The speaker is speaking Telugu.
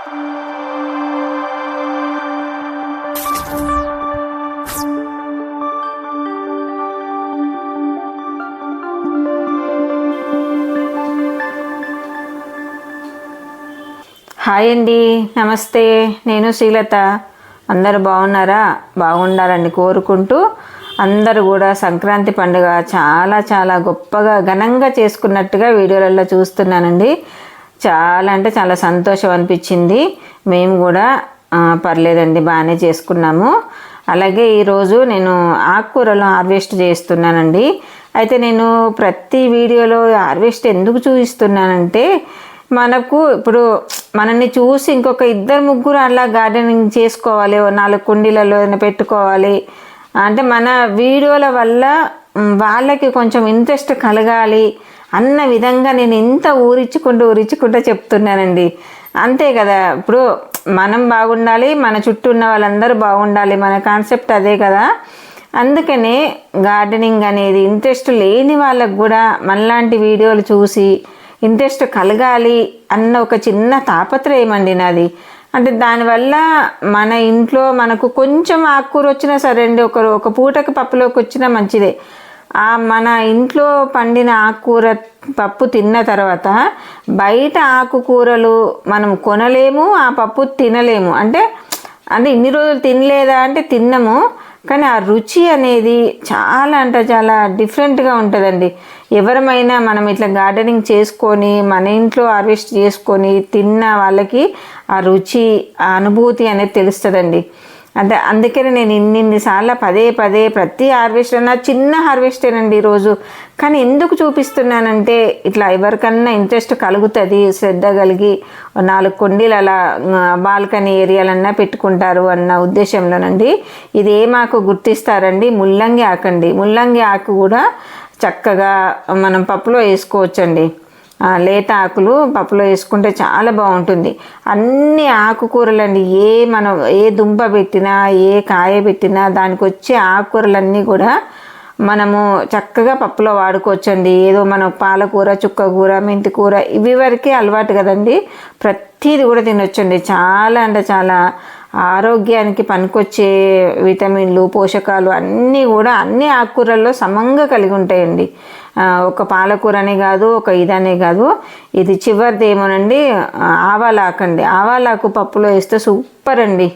హాయ్ అండి, నమస్తే. నేను శ్రీలత. అందరూ బాగున్నారా? బాగుండాలని కోరుకుంటూ అందరూ కూడా సంక్రాంతి పండుగ చాలా చాలా గొప్పగా ఘనంగా చేసుకున్నట్టుగా వీడియోలలో చూస్తున్నానండి. చాలా అంటే చాలా సంతోషం అనిపించింది. మేము కూడా పర్లేదండి, బాగానే చేసుకున్నాము. అలాగే ఈరోజు నేను ఆకుకూరలు హార్వెస్ట్ చేస్తున్నానండి. అయితే నేను ప్రతి వీడియోలో హార్వెస్ట్ ఎందుకు చూపిస్తున్నానంటే, మనకు ఇప్పుడు మనల్ని చూసి ఇంకొక ఇద్దరు ముగ్గురు అలా గార్డెనింగ్ చేసుకోవాలి, 4 కుండీలలో పెట్టుకోవాలి అంటే మన వీడియోల వల్ల వాళ్ళకి కొంచెం ఇంట్రెస్ట్ కలగాలి అన్న విధంగా నేను ఇంత ఊరించుకుంటూ చెప్తున్నానండి. అంతే కదా, ఇప్పుడు మనం బాగుండాలి, మన చుట్టూ ఉన్న వాళ్ళందరూ బాగుండాలి, మన కాన్సెప్ట్ అదే కదా. అందుకనే గార్డెనింగ్ అనేది ఇంట్రెస్ట్ లేని వాళ్ళకు కూడా మనలాంటి వీడియోలు చూసి ఇంట్రెస్ట్ కలగాలి అన్న ఒక చిన్న తాపత్రయం అండి నాది. అంటే దానివల్ల మన ఇంట్లో మనకు కొంచెం ఆకుకూర వచ్చినా సరే అండి, ఒక పూటకి పప్పులోకి వచ్చినా మంచిదే. మన ఇంట్లో పండిన ఆకుకూర పప్పు తిన్న తర్వాత బయట ఆకుకూరలు మనం కొనలేము, ఆ పప్పు తినలేము. అంటే ఇన్ని రోజులు తినలేదా అంటే తిన్నాము, కానీ ఆ రుచి అనేది చాలా అంటే చాలా డిఫరెంట్గా ఉంటుందండి. ఎవరమైనా మనం ఇట్లా గార్డెనింగ్ చేసుకొని మన ఇంట్లో హార్వెస్ట్ చేసుకొని తిన్న వాళ్ళకి ఆ రుచి, ఆ అనుభూతి అనేది తెలుస్తుందండి. అంటే అందుకనే నేను ఇన్నిసార్లు పదే ప్రతి హార్వెస్ట్ అన్నా చిన్న హార్వెస్టేనండి ఈరోజు. కానీ ఎందుకు చూపిస్తున్నానంటే ఇట్లా ఎవరికన్నా ఇంట్రెస్ట్ కలుగుతుంది, శ్రద్ధ కలిగి 4 కుండీలు అలా బాల్కనీ ఏరియాలన్నా పెట్టుకుంటారు అన్న ఉద్దేశంలోనండి. ఇది ఏమాకు గుర్తిస్తారండి? ముల్లంగి ఆకండి. ముల్లంగి ఆకు కూడా చక్కగా మనం పప్పులో వేసుకోవచ్చండి. లేత ఆకులు పప్పులో వేసుకుంటే చాలా బాగుంటుంది. అన్ని ఆకుకూరలండి, మనం ఏ దుంప పెట్టినా ఏ కాయ పెట్టినా దానికి వచ్చే ఆకుకూరలన్నీ కూడా మనము చక్కగా పప్పులో వాడుకోవచ్చండి. ఏదో మనం పాలకూర, చుక్కకూర, మెంతికూర ఇవి వరకే అలవాటు కదండి, ప్రతిది కూడా తినొచ్చండి. చాలా అంటే చాలా ఆరోగ్యానికి పనికొచ్చే విటమిన్లు, పోషకాలు అన్నీ కూడా అన్ని ఆకుకూరల్లో సమంగా కలిగి ఉంటాయండి. ఒక పాలకూరనే కాదు, ఒక ఇదనే కాదు. ఇది చివరిది ఏమోనండి, ఆవాలాకండి. ఆవాలాకు పప్పులో వేస్తే సూపర్ అండి.